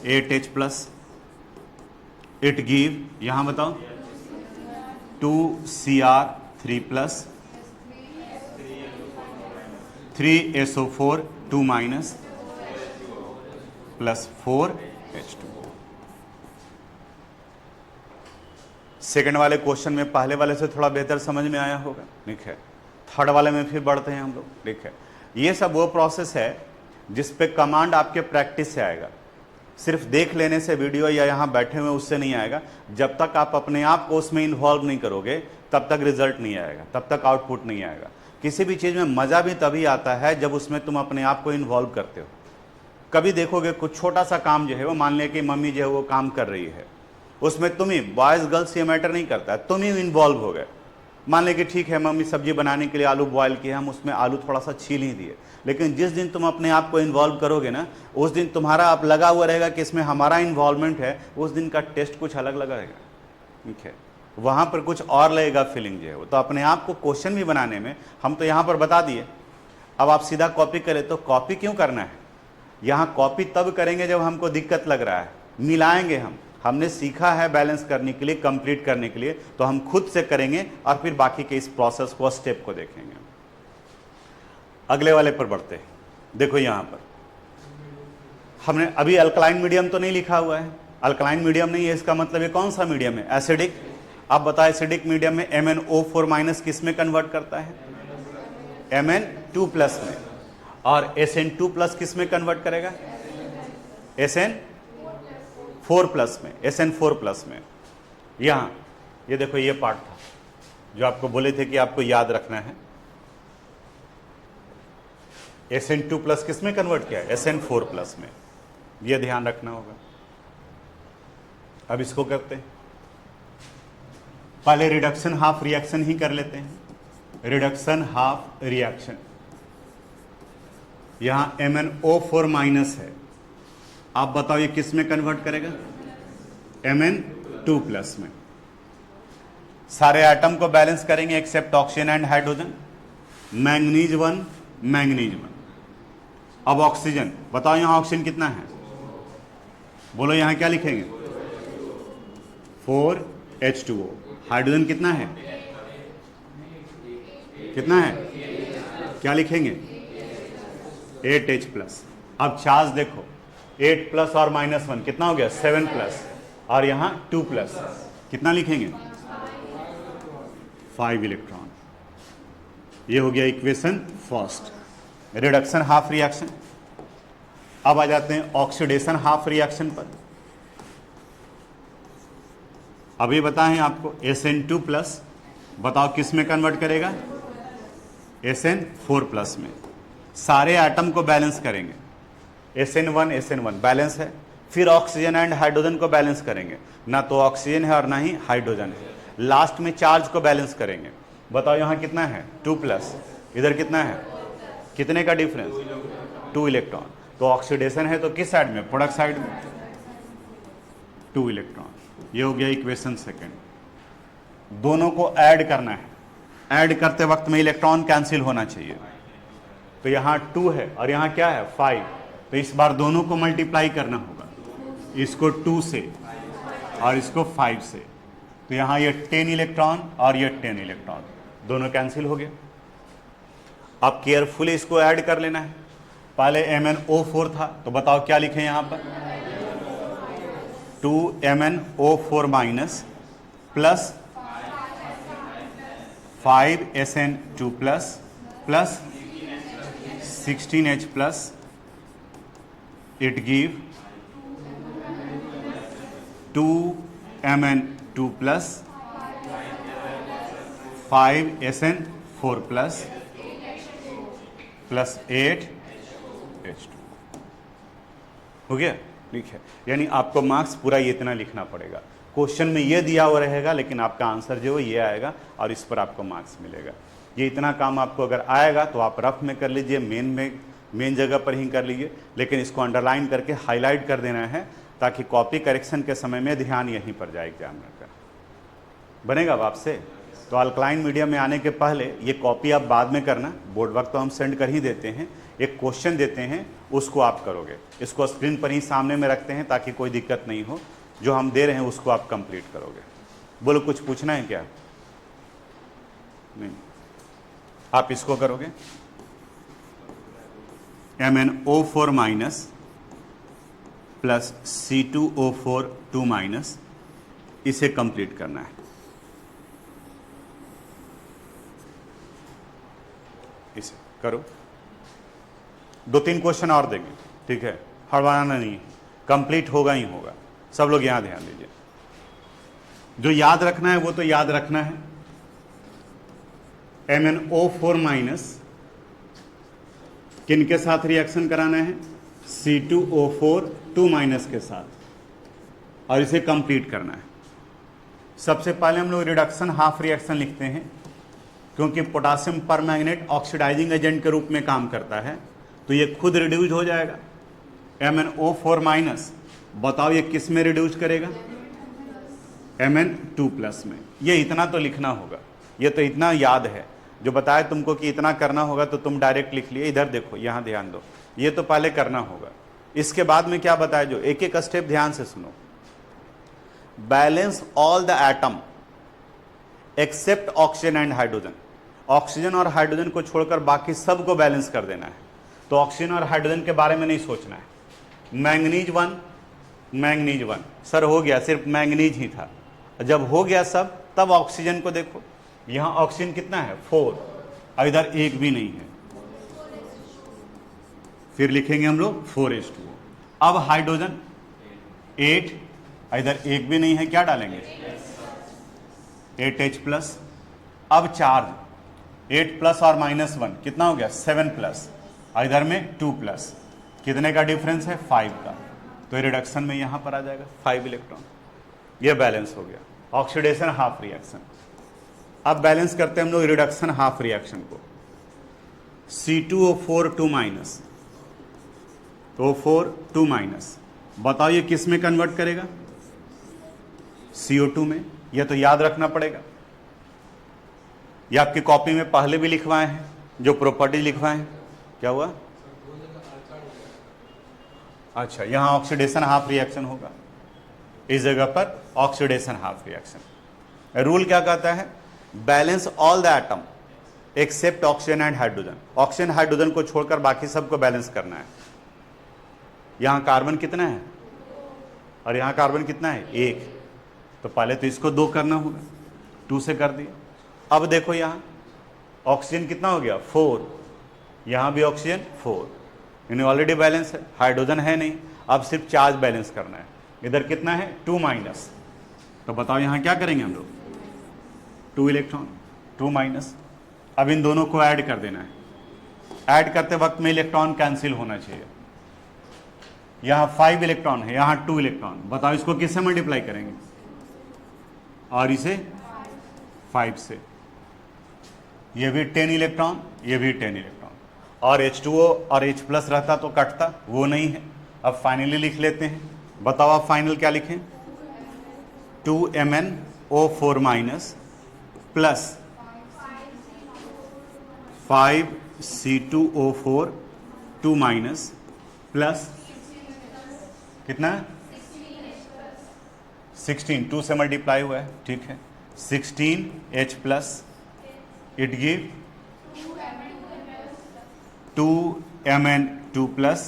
8H plus, it give, यहां बताओ 2Cr3 plus 3SO4 2 minus plus 4H2O। Second वाले क्वेश्चन में पहले वाले से थोड़ा बेहतर समझ में आया होगा, ठीक है। थर्ड वाले में फिर बढ़ते हैं हम लोग, ठीक है। ये सब वो प्रोसेस है जिस पे कमांड आपके प्रैक्टिस से आएगा। सिर्फ देख लेने से वीडियो या यहाँ बैठे हुए उससे नहीं आएगा। जब तक आप अपने आप को उसमें इन्वॉल्व नहीं करोगे तब तक रिजल्ट नहीं आएगा, तब तक आउटपुट नहीं आएगा। किसी भी चीज़ में मज़ा भी तभी आता है जब उसमें तुम अपने आप को इन्वॉल्व करते हो। कभी देखोगे कुछ छोटा सा काम जो है वो, मान लें कि मम्मी जो है वो काम कर रही है, उसमें तुम ही, बॉयज़ गर्ल्स ये मैटर नहीं करता है, तुम ही इन्वॉल्व हो गए। मान लें कि ठीक है मम्मी सब्जी बनाने के लिए आलू बॉयल किए, हम उसमें आलू थोड़ा सा छील ही दिए, लेकिन जिस दिन तुम अपने आप को इन्वॉल्व करोगे ना, उस दिन तुम्हारा आप लगा हुआ रहेगा कि इसमें हमारा इन्वॉल्वमेंट है, उस दिन का टेस्ट कुछ अलग लगेगा, ठीक है। वहाँ पर कुछ और लगेगा फीलिंग जो है वो। तो अपने आप को क्वेश्चन भी बनाने में हम तो यहाँ पर बता दिए, अब आप सीधा कॉपी करें तो कॉपी क्यों करना है? यहाँ कॉपी तब करेंगे जब हमको दिक्कत लग रहा है, मिलाएंगे हमने सीखा है बैलेंस करने के लिए, कंप्लीट करने के लिए, तो हम खुद से करेंगे और फिर बाकी के इस प्रोसेस को, स्टेप को देखेंगे। अगले वाले पर बढ़ते हैं। देखो यहाँ पर हमने अभी अल्कलाइन मीडियम तो नहीं लिखा हुआ है, अल्कलाइन मीडियम नहीं है, इसका मतलब ये कौन सा मीडियम है? एसिडिक। अब बताओ एसिडिक मीडियम में MnO4- किस में कन्वर्ट करता है? Mn2+ में। और Sn2+ किस में कन्वर्ट करेगा? Sn4+ में, Sn4+ में। यहाँ ये देखो, ये पार्ट था जो आपको बोले थे कि आपको याद रखना है। Sn2+ किस में कन्वर्ट किया है? Sn4+ में। ये ध्यान रखना होगा। अब इसको करते हैं, पहले रिडक्शन हाफ रिएक्शन ही कर लेते हैं। रिडक्शन हाफ रिएक्शन, यहां MnO4- है, आप बताओ ये किस में कन्वर्ट करेगा? Mn2+ में। सारे एटम को बैलेंस करेंगे except oxygen and hydrogen. Manganese 1 manganese 1। अब ऑक्सीजन, बताओ यहां ऑक्सीजन कितना है? बोलो यहां क्या लिखेंगे? 4H2O। हाइड्रोजन कितना है? कितना है? क्या लिखेंगे? 8H+। अब चार्ज देखो, 8+ और -1 कितना हो गया? 7+, और यहां 2+, कितना लिखेंगे? 5 इलेक्ट्रॉन। ये हो गया equation first, reduction half reaction. अब आ जाते हैं ऑक्सीडेशन हाफ रिएक्शन पर। अभी बताएं आपको SN2 प्लस, बताओ किस में कन्वर्ट करेगा, SN4 प्लस में। सारे एटम को बैलेंस करेंगे, SN1 बैलेंस है, फिर ऑक्सीजन एंड हाइड्रोजन को बैलेंस करेंगे, ना तो ऑक्सीजन है और ना ही हाइड्रोजन है। लास्ट में चार्ज को बैलेंस करेंगे। बताओ यहाँ कितना है 2 प्लस, इधर कितना है, कितने का डिफरेंस, 2 इलेक्ट्रॉन। तो ऑक्सीडेशन है तो किस साइड में, प्रोडक्ट साइड में, 2 इलेक्ट्रॉन। ये हो गया इक्वेशन सेकेंड। दोनों को ऐड करना है, ऐड करते वक्त में इलेक्ट्रॉन कैंसिल होना चाहिए। तो यहाँ 2 है और यहाँ क्या है 5, तो इस बार दोनों को मल्टीप्लाई करना होगा, इसको 2 से और इसको 5 से। तो यहाँ ये 10 इलेक्ट्रॉन और ये 10 इलेक्ट्रॉन दोनों कैंसिल हो गए। अब केयरफुली इसको ऐड कर लेना है। पहले MnO4 था, तो बताओ क्या लिखें यहाँ पर, 2MnO4 minus plus 5SN2 plus plus 16H plus, it give 2Mn2 plus 5SN4 plus plus 8H2 हो गया। ठीक है, यानी आपको मार्क्स पूरा ये इतना लिखना पड़ेगा। क्वेश्चन में ये दिया हुआ रहेगा, लेकिन आपका आंसर जो है ये आएगा और इस पर आपको मार्क्स मिलेगा। ये इतना काम आपको अगर आएगा तो आप रफ में कर लीजिए, मेन जगह पर ही कर लीजिए, लेकिन इसको अंडरलाइन करके हाईलाइट कर देना है ताकि कॉपी करेक्शन के समय में ध्यान यहीं पर जाए एग्जामिनर का। बनेगा अब आपसे। तो अल्कलाइन मीडियम में आने के पहले ये कॉपी आप बाद में करना, बोर्ड वर्क तो हम सेंड कर ही देते हैं, एक क्वेश्चन देते हैं उसको आप करोगे। इसको स्क्रीन पर ही सामने में रखते हैं ताकि कोई दिक्कत नहीं हो, जो हम दे रहे हैं उसको आप कंप्लीट करोगे। बोलो कुछ पूछना है क्या? नहीं, आप इसको करोगे MnO4 minus plus C2O4 2 minus, इसे कंप्लीट करना है। इसे करो, 2-3 क्वेश्चन और देंगे, ठीक है, हड़बड़ाना नहीं है, कंप्लीट होगा ही होगा। सब लोग यहां ध्यान दीजिए, जो याद रखना है वो तो याद रखना है। MnO4 माइनस किन के साथ रिएक्शन कराना है, C2O4 2 माइनस के साथ, और इसे कंप्लीट करना है। सबसे पहले हम लोग रिडक्शन हाफ रिएक्शन लिखते हैं, क्योंकि पोटासियम परमैंगनेट ऑक्सीडाइजिंग एजेंट के रूप में काम करता है, तो ये खुद रिड्यूस हो जाएगा। MnO4 माइनस, बताओ ये किस में रिड्यूस करेगा, Mn2 प्लस में। ये इतना तो लिखना होगा, ये तो इतना याद है, जो बताया तुमको कि इतना करना होगा तो तुम डायरेक्ट लिख लिए। इधर देखो, यहां ध्यान दो, ये तो पहले करना होगा। इसके बाद में क्या बताया, जो एक एक स्टेप ध्यान से सुनो। Balance all the atom except oxygen and hydrogen. Oxygen और हाइड्रोजन को छोड़कर बाकी सबको बैलेंस कर देना है। तो ऑक्सीजन और हाइड्रोजन के बारे में नहीं सोचना है। मैंगनीज 1 सर हो गया, सिर्फ मैंगनीज ही था। जब हो गया सब, तब ऑक्सीजन को देखो, यहां ऑक्सीजन कितना है 4, और इधर एक भी नहीं है, फिर लिखेंगे हम लोग 4H2O। अब हाइड्रोजन 8, इधर एक भी नहीं है, क्या डालेंगे 8H प्लस। अब चार्ज 8 प्लस और -1 कितना हो गया 7 प्लस, और इधर में 2 प्लस, कितने का डिफरेंस है 5 का, तो रिडक्शन में यहां पर आ जाएगा 5 इलेक्ट्रॉन। ये बैलेंस हो गया ऑक्सीडेशन हाफ रिएक्शन। अब बैलेंस करते हैं हम लोग रिडक्शन हाफ रिएक्शन को। C2O4 2 माइनस, तो O4 2 माइनस, बताओ ये किस में कन्वर्ट करेगा, CO2 में। यह तो याद रखना पड़ेगा, ये आपकी कॉपी में पहले भी लिखवाए हैं, जो प्रॉपर्टी लिखवाए हैं। क्या हुआ, अच्छा, यहां ऑक्सीडेशन हाफ रिएक्शन होगा, इस जगह पर ऑक्सीडेशन हाफ रिएक्शन। रूल क्या कहता है, balance all the atom except oxygen and hydrogen. Oxygen hydrogen को छोड़कर बाकी सबको बैलेंस करना है। यहां कार्बन कितना है और यहां कार्बन कितना है 1, तो पहले तो इसको 2 करना होगा, 2 से कर दिया। अब देखो यहां ऑक्सीजन कितना हो गया 4, यहां भी ऑक्सीजन 4, इन्हें ऑलरेडी बैलेंस है, हाइड्रोजन है नहीं, अब सिर्फ चार्ज बैलेंस करना है। इधर कितना है 2 माइनस, तो बताओ यहां क्या करेंगे हम लोग 2 इलेक्ट्रॉन 2 माइनस। अब इन दोनों को ऐड कर देना है, ऐड करते वक्त में इलेक्ट्रॉन कैंसिल होना चाहिए। यहां 5 इलेक्ट्रॉन है, यहां 2 इलेक्ट्रॉन, बताओ इसको किससे मल्टीप्लाई करेंगे और इसे 5 से, ये भी 10 इलेक्ट्रॉन, ये भी 10 इलेक्ट्रॉन, और H2O और H प्लस रहता तो कटता, वो नहीं है। अब फाइनली लिख लेते हैं, बताओ आप फाइनल क्या लिखें 2MnO4 minus plus 5C2O4 2 minus plus कितना 16, 2 से मल्टीप्लाई हुआ है, ठीक है 16H plus, it give 2Mn2 plus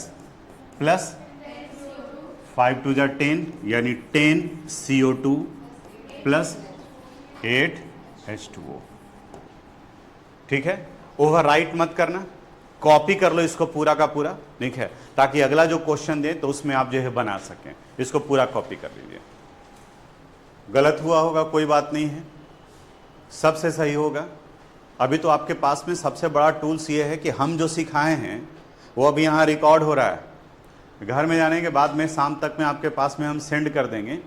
plus 5 2 10 यानी 10CO2 प्लस 8H2O, ठीक है। ओवरराइट मत करना, कॉपी कर लो इसको पूरा का पूरा, ठीक है, ताकि अगला जो क्वेश्चन दे तो उसमें आप जो है बना सकें। इसको पूरा कॉपी कर लीजिए, गलत हुआ होगा कोई बात नहीं है, सबसे सही होगा। अभी तो आपके पास में सबसे बड़ा टूल्स ये है कि हम जो सिखाए हैं वो अभी यहाँ रिकॉर्ड हो रहा है, घर में जाने के बाद में शाम तक में आपके पास में हम सेंड कर देंगे।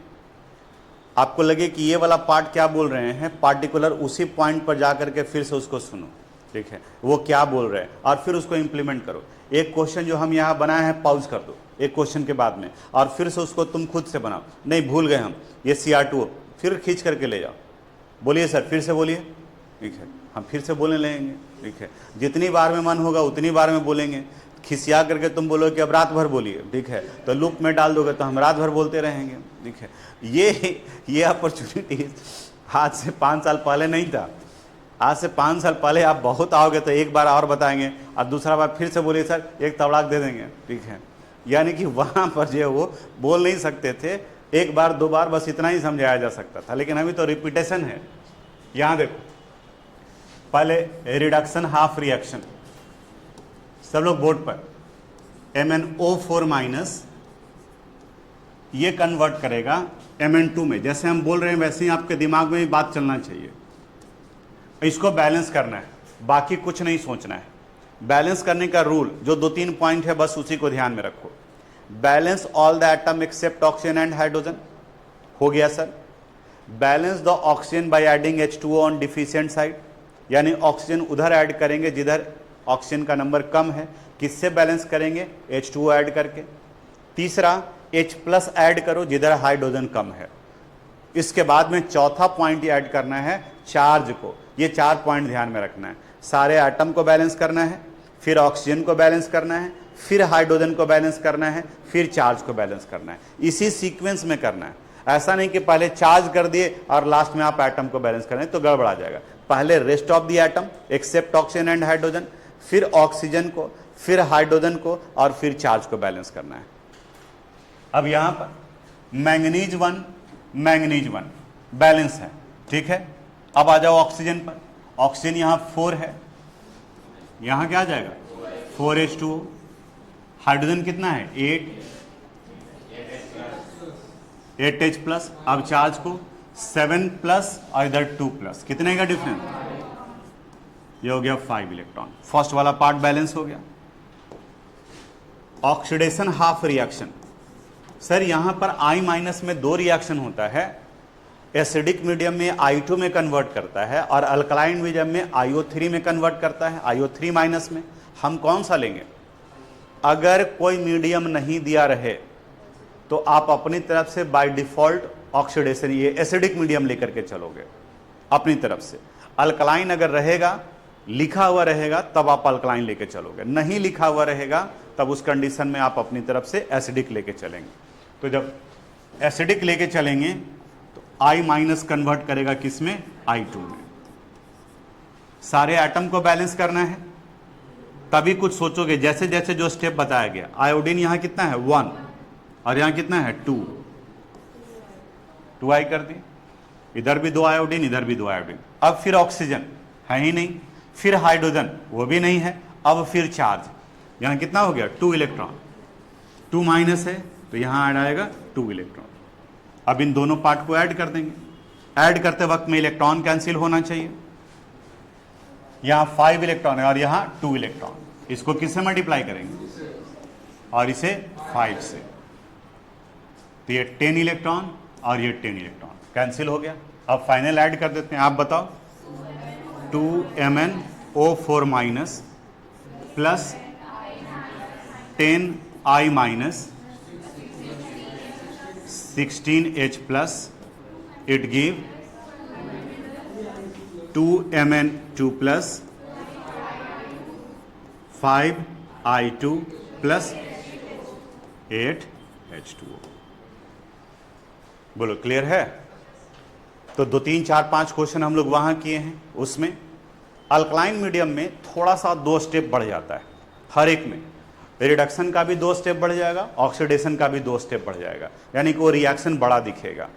आपको लगे कि ये वाला पार्ट क्या बोल रहे हैं, पार्टिकुलर उसी पॉइंट पर जा करके फिर से उसको सुनो, ठीक है, वो क्या बोल रहे हैं और फिर उसको इम्प्लीमेंट करो। एक क्वेश्चन जो हम यहाँ बनाए हैं पॉज कर दो एक क्वेश्चन के बाद में, और फिर से उसको तुम खुद से बनाओ। नहीं भूल गए हम ये Cr2O, फिर खींच करके ले जाओ, बोलिए सर फिर से बोलिए, ठीक है, हम फिर से बोलने लगेंगे, ठीक है, जितनी बार में मन होगा उतनी बार में बोलेंगे। खिसिया करके तुम बोलो कि अब रात भर बोलिए, ठीक है, तो लूप में डाल दोगे तो हम रात भर बोलते रहेंगे, ठीक है। ये अपॉर्चुनिटी आज से 5 साल पहले नहीं था, आज से 5 साल पहले आप बहुत आओगे तो एक बार और बताएंगे और दूसरा बार फिर से बोलिए सर एक तड़ाक दे देंगे, ठीक है। यानी कि वहाँ पर जो वो बोल नहीं सकते थे, एक बार 2 बार बस इतना ही समझाया जा सकता था, लेकिन अभी तो रिपीटेशन है। यहाँ देखो पहले रिडक्शन हाफ रिएक्शन, सब लोग बोर्ड पर MnO4 माइनस ये कन्वर्ट करेगा Mn2 में, जैसे हम बोल रहे हैं वैसे ही आपके दिमाग में भी बात चलना चाहिए। इसको बैलेंस करना है, बाकी कुछ नहीं सोचना है। बैलेंस करने का रूल जो 2-3 पॉइंट है बस उसी को ध्यान में रखो। Balance all the atom except oxygen and hydrogen, हो गया sir. Balance the oxygen by adding H2O on deficient side, यानी ऑक्सीजन उधर ऐड करेंगे जिधर ऑक्सीजन का नंबर कम है। किससे बैलेंस करेंगे? H2O ऐड करके। तीसरा H प्लस ऐड करो जिधर हाइड्रोजन कम है। इसके बाद में चौथा पॉइंट ऐड करना है चार्ज को। ये 4 पॉइंट ध्यान में रखना है। सारे एटम को बैलेंस करना है, फिर ऑक्सीजन को बैलेंस करना है, फिर हाइड्रोजन को बैलेंस करना है, फिर चार्ज को बैलेंस करना है। इसी सीक्वेंस में करना है। ऐसा नहीं कि पहले चार्ज कर दिए और लास्ट में आप एटम को बैलेंस करें तो गड़बड़ आ जाएगा। पहले rest of the atom except oxygen and hydrogen, फिर ऑक्सीजन को, फिर हाइड्रोजन को और फिर चार्ज को बैलेंस करना है। अब यहां पर मैंगनीज 1 बैलेंस है, ठीक है। अब आ जाओ ऑक्सीजन पर। ऑक्सीजन यहां 4 है, यहां क्या आ जाएगा 4H2O। हाइड्रोजन कितना है 8H प्लस। अब चार्ज को 7 प्लस और इधर 2 प्लस, कितने का डिफरेंस? ये हो गया 5 इलेक्ट्रॉन। फर्स्ट वाला पार्ट बैलेंस हो गया। ऑक्सीडेशन हाफ रिएक्शन, सर यहां पर I- में 2 रिएक्शन होता है। एसिडिक मीडियम में I2 में कन्वर्ट करता है और अल्कलाइन मीडियम में IO3 में कन्वर्ट करता है, IO3- में। हम कौन सा लेंगे? अगर कोई मीडियम नहीं दिया रहे तो आप अपनी तरफ से बाय डिफॉल्ट ऑक्सीडेशन ये एसिडिक मीडियम लेकर के चलोगे अपनी तरफ से। अल्कलाइन अगर रहेगा, लिखा हुआ रहेगा, तब आप अल्कलाइन लेके चलोगे। नहीं लिखा हुआ रहेगा तब उस कंडीशन में आप अपनी तरफ से एसिडिक लेके चलेंगे। तो जब एसिडिक लेके चलेंगे तो I- कन्वर्ट करेगा किसमें? I2 में। सारे एटम को बैलेंस करना है, तभी कुछ सोचोगे। जैसे जैसे जो स्टेप बताया गया, आयोडीन यहां कितना है 1 और यहां कितना है 2 I कर दी। इधर भी 2 आयोडीन, इधर भी 2 आयोडीन। अब फिर ऑक्सीजन है ही नहीं, फिर हाइड्रोजन वो भी नहीं है, अब फिर चार्ज, यहाँ कितना हो गया 2 इलेक्ट्रॉन, 2 माइनस है तो यहाँ ऐड आएगा 2 इलेक्ट्रॉन। अब इन दोनों पार्ट को ऐड कर देंगे, ऐड करते वक्त में इलेक्ट्रॉन कैंसिल होना चाहिए, यहाँ 5 इलेक्ट्रॉन है और यहाँ 2 इलेक्ट्रॉन, इसको किससे मल्टीप्लाई करेंगे और इसे 5 से, तो ये 10 इलेक्ट्रॉन और ये 10 इलेक्ट्रॉन कैंसिल हो गया। अब फाइनल ऐड कर देते हैं, आप बताओ 2MnO4 minus plus 10I minus 16H plus, it give 2Mn2 plus 5I2 plus 8H2O। बोलो क्लियर है? तो 2, 3, 4, 5 क्वेश्चन हम लोग वहां किए हैं, उसमें अल्कलाइन मीडियम में थोड़ा सा 2 स्टेप बढ़ जाता है, हर एक में रिडक्शन का भी 2 स्टेप बढ़ जाएगा, ऑक्सीडेशन का भी 2 स्टेप बढ़ जाएगा, यानी कि वो रिएक्शन बड़ा दिखेगा।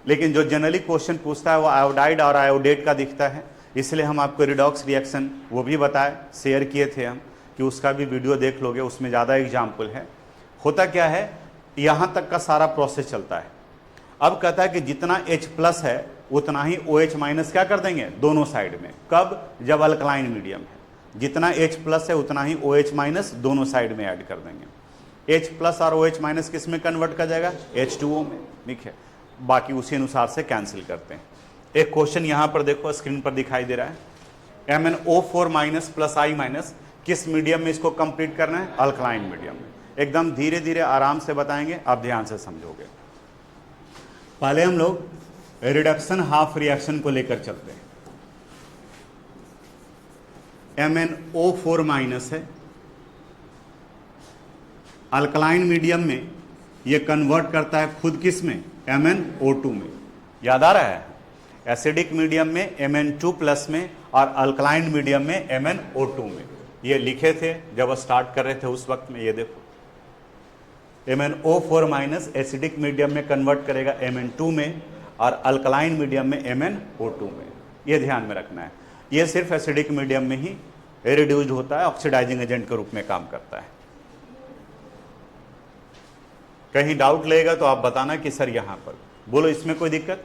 लेकिन जो जनरली क्वेश्चन पूछता है वो आयोडाइड और आयोडेट का दिखता है, इसलिए हम आपको रिडॉक्स रिएक्शन वो भी बताए, शेयर किए थे हम, कि उसका भी वीडियो देख लोगे, उसमें ज़्यादा एग्जाम्पल है। होता क्या है, यहाँ तक का सारा प्रोसेस चलता है। अब कहता है कि जितना H प्लस है उतना ही OH माइनस क्या कर देंगे दोनों साइड में, कब, जब अल्कलाइन मीडियम है, जितना H प्लस है उतना ही OH माइनस दोनों साइड में ऐड कर देंगे। H प्लस और OH माइनस किस में कन्वर्ट कर जाएगा, H2O में, ठीक है। बाकी उसी अनुसार से कैंसिल करते हैं। एक क्वेश्चन यहाँ पर देखो, स्क्रीन पर दिखाई दे रहा है, MnO4 minus plus I minus किस मीडियम में इसको कंप्लीट करना है, अल्कलाइन मीडियम में। एकदम धीरे धीरे आराम से बताएंगे, आप ध्यान से समझोगे। पहले हम लोग रिडक्शन हाफ रिएक्शन को लेकर चलते हैं। MnO4 माइनस है, अल्कलाइन मीडियम में ये कन्वर्ट करता है खुद किस में, MnO2 में। याद आ रहा है, एसिडिक मीडियम में Mn2 प्लस में और अल्कलाइन मीडियम में MnO2 में। ये लिखे थे जब स्टार्ट कर रहे थे उस वक्त में, ये देखो MnO4 माइनस एसिडिक मीडियम में कन्वर्ट करेगा Mn2 में और अल्कलाइन मीडियम में MnO2 में। ये ध्यान में रखना है, ये सिर्फ एसिडिक मीडियम में ही रिड्यूस्ड होता है, ऑक्सीडाइजिंग एजेंट के रूप में काम करता है। कहीं डाउट लगेगा तो आप बताना कि सर यहां पर बोलो इसमें कोई दिक्कत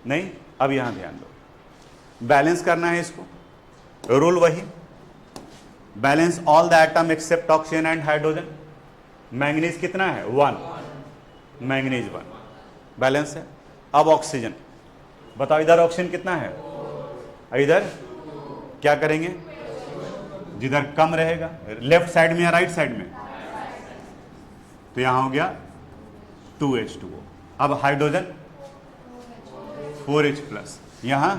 नहीं। अब यहां ध्यान दो, बैलेंस करना है इसको, रूल वही, balance all the atom except oxygen and hydrogen. Manganese कितना है 1, मैंगनीज 1 बैलेंस है। अब ऑक्सीजन बताओ, इधर ऑक्सीजन कितना है, इधर क्या करेंगे, जिधर कम रहेगा लेफ्ट साइड में या राइट साइड में, तो यहां हो गया 2H2O। अब हाइड्रोजन 4H प्लस, यहां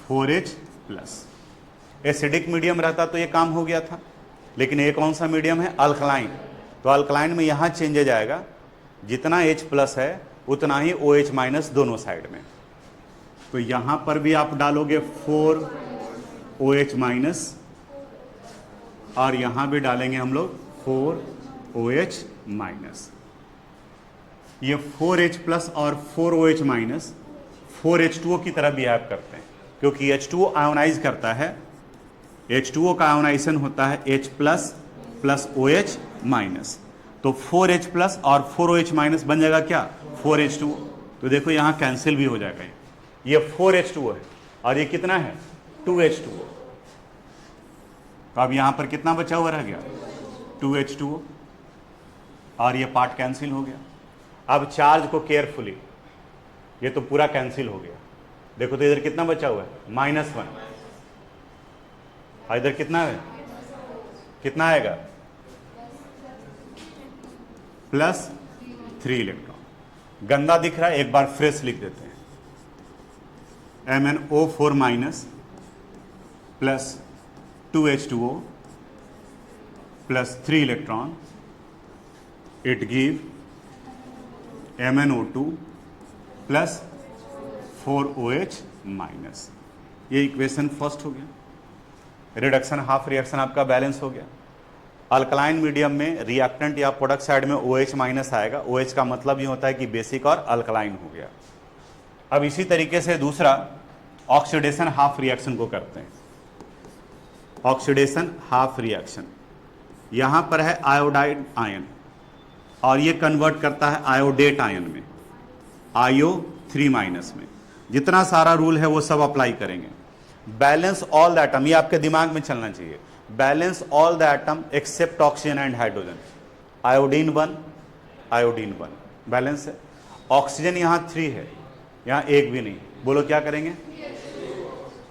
4H प्लस। एसिडिक मीडियम रहता तो ये काम हो गया था, लेकिन ये कौन सा मीडियम है, अल्कलाइन। तो अल्कलाइन में यहां चेंजेज आएगा, जितना H प्लस है उतना ही OH माइनस दोनों साइड में। तो यहां पर भी आप डालोगे 4OH माइनस और यहां भी डालेंगे हम लोग 4OH माइनस। ये 4H प्लस और 4OH माइनस 4H2O की तरह बिहेव करते हैं, क्योंकि H2O आयोनाइज करता है, H2O का आयोनाइजेशन होता है H plus plus OH minus. तो 4H प्लस और 4OH माइनस बन जाएगा क्या, 4H2O। तो देखो यहाँ कैंसिल भी हो जाएगा, ये 4H2O है और ये कितना है 2H2O। तो अब यहाँ पर कितना बचा हुआ रह गया, 2H2O, और ये पार्ट कैंसिल हो गया। अब चार्ज को केयरफुली, ये तो पूरा कैंसिल हो गया। देखो तो इधर कितना बचा हुआ है, -1, और इधर कितना है, कितना आएगा, +3 इलेक्ट्रॉन। गंदा दिख रहा है, एक बार फ्रेश लिख देते हैं, MnO4 minus plus 2H2O plus 3 electron, it give MnO2 plus 4OH minus. ये इक्वेशन फर्स्ट हो गया। रिडक्शन हाफ रिएक्शन आपका बैलेंस हो गया। अल्कलाइन मीडियम में रिएक्टेंट या प्रोडक्ट साइड में OH माइनस आएगा। OH का मतलब ये होता है कि बेसिक और अल्कलाइन हो गया। अब इसी तरीके से दूसरा ऑक्सीडेशन हाफ रिएक्शन को करते हैं। ऑक्सीडेशन हाफ रिएक्शन, यहां पर है आयोडाइड आयन और ये कन्वर्ट करता है आयोडेट आयन में, IO3 माइनस में। जितना सारा रूल है वो सब अप्लाई करेंगे। बैलेंस ऑल द एटम, ये आपके दिमाग में चलना चाहिए। Balance all the atom except oxygen and hydrogen. Iodine 1, iodine 1 balance है। ऑक्सीजन यहां 3 है, यहां एक भी नहीं। बोलो क्या करेंगे?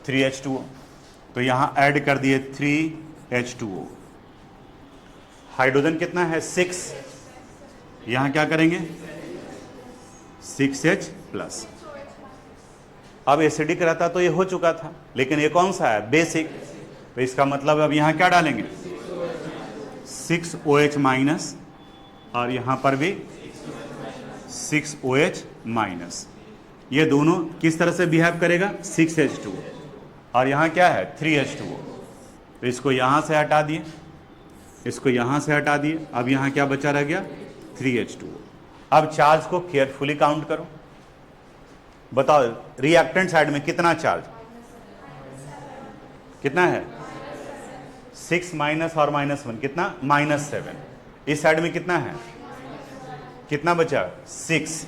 3H2O। तो यहां ऐड कर दिए 3H2O। हाइड्रोजन कितना है? 6। यहां क्या करेंगे? 6H plus. अब एसिडिक रहता तो ये हो चुका था, लेकिन ये कौन सा है? बेसिक। तो इसका मतलब अब यहां क्या डालेंगे? 6OH माइनस, और यहां पर भी 6OH माइनस। ये दोनों किस तरह से बिहेव करेगा? 6H2O, और यहां क्या है? 3H2O। तो इसको यहां से हटा दिए, इसको यहां से हटा दिए। अब यहां क्या बचा रह गया? 3H2O। अब चार्ज को केयरफुली काउंट करो। बताओ रिएक्टेंट साइड में कितना चार्ज, कितना है? 6 माइनस और -1 कितना? -7। इस साइड में कितना है? कितना बचा? 6,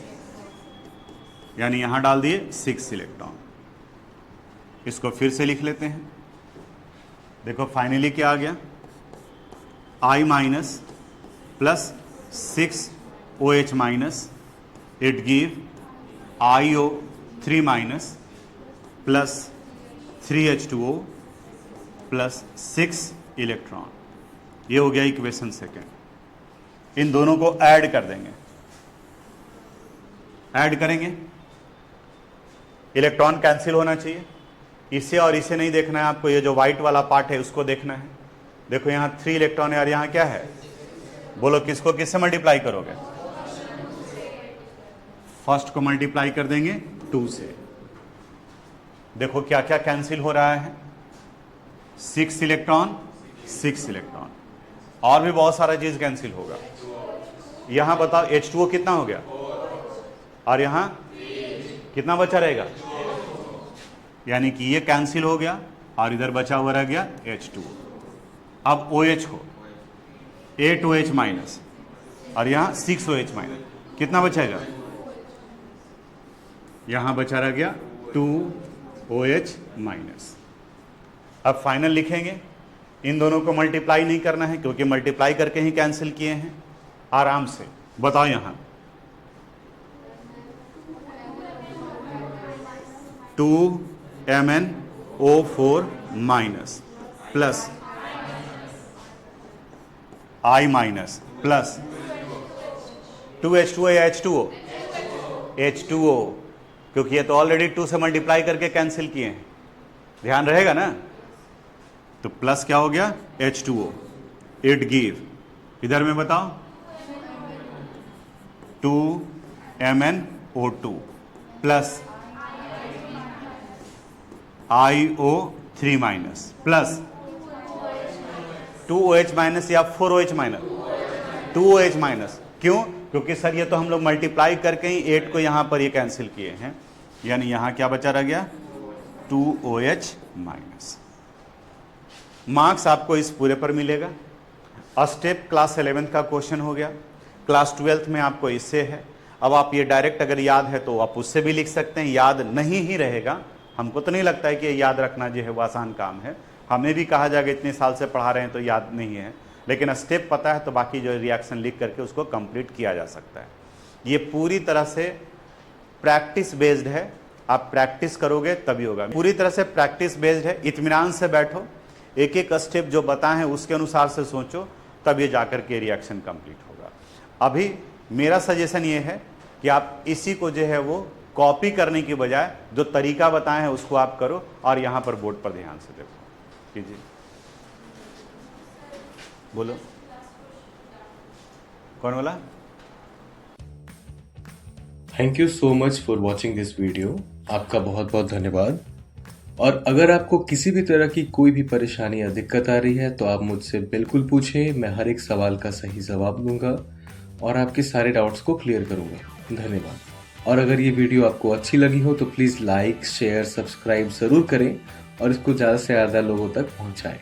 यानी यहां डाल दिए 6 इलेक्ट्रॉन। इसको फिर से लिख लेते हैं। देखो फाइनली क्या आ गया? I minus plus 6OH minus, it give IO3 minus plus 3H2O plus 6 electron. ये हो गया इक्वेशन सेकेंड। इन दोनों को ऐड कर देंगे, ऐड करेंगे। इलेक्ट्रॉन कैंसिल होना चाहिए। इसे और इसे नहीं देखना है आपको, ये जो व्हाइट वाला पार्ट है उसको देखना है। देखो यहां 3 इलेक्ट्रॉन है और यहां क्या है? बोलो किसको किससे मल्टीप्लाई करोगे? फर्स्ट को मल्टीप्लाई कर देंगे 2 से। देखो क्या क्या कैंसिल हो रहा है? 6 इलेक्ट्रॉन, 6 इलेक्ट्रॉन, और भी बहुत सारा चीज कैंसिल होगा। यहां बताओ H2O कितना हो गया, और यहां कितना बचा रहेगा? यानी कि ये कैंसिल हो गया और इधर बचा हुआ रह गया H2O। अब OH को 8OH माइनस और यहां 6OH माइनस, कितना बचेगा? यहां बचा रह गया 2OH माइनस। अब फाइनल लिखेंगे। इन दोनों को मल्टीप्लाई नहीं करना है क्योंकि मल्टीप्लाई करके ही कैंसिल किए हैं। आराम से बताओ यहां 2MnO4 minus plus I minus plus 2H2O या H2O? H2O, क्योंकि ये तो ऑलरेडी 2 से मल्टीप्लाई करके कैंसिल किए हैं। ध्यान रहेगा ना? तो प्लस क्या हो गया? H2O। इट गिव, इधर में बताओ 2MnO2 plus IO3 minus plus 2OH minus या 4OH माइनस? 2OH minus. क्यों? क्योंकि सर ये तो हम लोग मल्टीप्लाई करके ही 8 को यहां पर ये कैंसिल किए हैं, यानी यहां क्या बचा रह गया? 2OH minus. मार्क्स आपको इस पूरे पर मिलेगा। स्टेप क्लास 11th का क्वेश्चन हो गया, क्लास 12th में आपको इससे है। अब आप ये डायरेक्ट अगर याद है तो आप उससे भी लिख सकते हैं, याद नहीं ही रहेगा। हमको तो नहीं लगता है कि ये याद रखना जो है वो आसान काम है। हमें भी कहा जाएगा इतने साल से पढ़ा रहे हैं तो याद नहीं है, लेकिन स्टेप पता है तो बाकी जो रिएक्शन लिख करके उसको कंप्लीट किया जा सकता है। ये पूरी तरह से प्रैक्टिस बेस्ड है, आप प्रैक्टिस करोगे तभी होगा। पूरी तरह से प्रैक्टिस बेस्ड है। इत्मीनान से बैठो, एक एक स्टेप जो बताए हैं उसके अनुसार से सोचो, तब ये जाकर के रिएक्शन कंप्लीट होगा। अभी मेरा सजेशन ये है कि आप इसी को जो है वो कॉपी करने की बजाय जो तरीका बताए हैं उसको आप करो, और यहाँ पर बोर्ड पर ध्यान से देखो। कीजिए, बोलो कौन बोला? Thank you so much for watching this video. आपका बहुत बहुत धन्यवाद। और अगर आपको किसी भी तरह की कोई भी परेशानी या दिक्कत आ रही है तो आप मुझसे बिल्कुल पूछें, मैं हर एक सवाल का सही जवाब दूंगा और आपके सारे डाउट्स को क्लियर करूंगा। धन्यवाद। और अगर ये वीडियो आपको अच्छी लगी हो तो प्लीज़ लाइक शेयर सब्सक्राइब ज़रूर करें और इसको ज़्यादा से ज़्यादा लोगों तक पहुंचाएं।